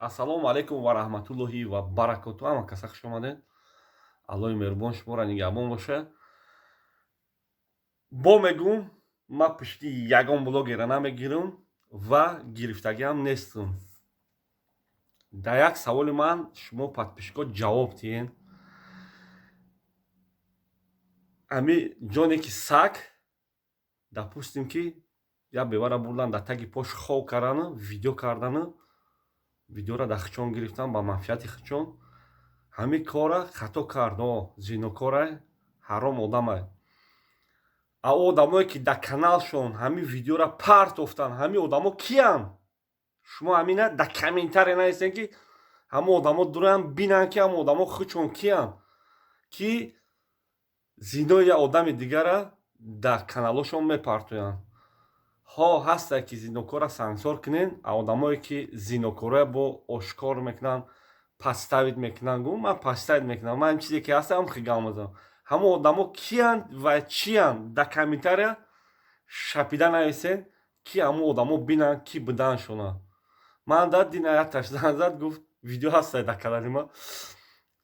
Ассалому алайкум ва раҳматуллоҳи ва баракатуҳ. Ҳама каса хуш омадед. Аллоҳи меҳрубон шуморо нигаҳбон боша. Бо мегӯм ман пишти ягон блогера намегирам ва гирифтагиам нестам. Дар як саволи ман шумо подписчикҳо ҷавоб диҳед. Ами ҷоне ки саг допустим ки як бевара бурдан дар таги пош хов кардану видео кардану видеора дар хичон гирифтан ба манфиати хичон. Ҳамин кора хато кард, зинокора ҳаром одамай. А одамое ки дар каналшон ҳамин видеора партофтан, ҳамин одамо киянд? Шумо ҳамина дар комментария нависед ки ҳамин одамо дураям бинанд ки ҳамин одамо хичон киянд, ки зинои як одами дигара дар каналошон мепартоянд. Ҳо ҳастае ки зинокора сангсор кунед, а одамое ки зинокория бо ошкор мекунанд, подставид мекунанд. Гум ман подставид мекунам. Ман ин чизе ки ҳаста ҳам хигал мезанам. Ҳамон одамо киянд ва чиянд? Дар комментария шапида нависед ки ҳамон одамо бинанд ки буданшона. Ман дар дина яташ занг зад, гуфт видео ҳастае дар канали ман.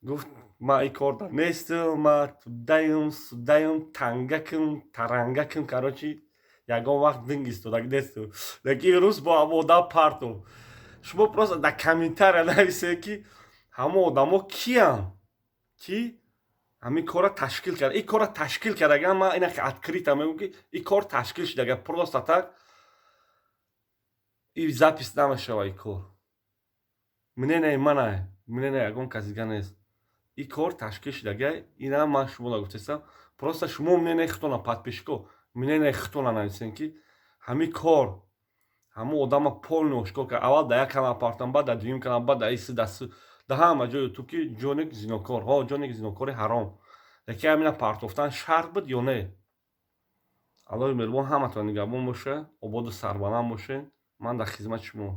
Гуфт ман ин кор дар нестам, ман судаям, тангакам, тарангакам, короче ягон вақт динг истодаг нестам. Лекин рӯз бо ҳамон одам партов. Шумо просто дар комментария нависед ки ҳамон одамо киянд, ки ҳамин кора ташкил кард. Ин кора ташкил кардаган ман ина ки открита мегӯм ки ин кор ташкил шудага. Просто так ин запис намешава ин кор. Мнение манае, мнение ягон кас дига нест. Ин кор ташкил шудага. Ина ман шуморо гуфтастам. Просто шумо мнение худтона подписчикҳо, мнение худтона нависед ки ҳамин кор ҳамон одама полный ошкор кард. Аввал дар як канал партофтан, баъд дар дуюм канал, баъд дар иси дар ҳама ҷо ютуб ки ҷонек зинокор, ҷонек зинокори ҳаром. Лекин ҳамина партофтан шарт буд ё не? Аллоҳи меҳрубон ҳаматон нигаҳбон боша. Ободу сарбаланд бошед. Ман дар хизмати шумо.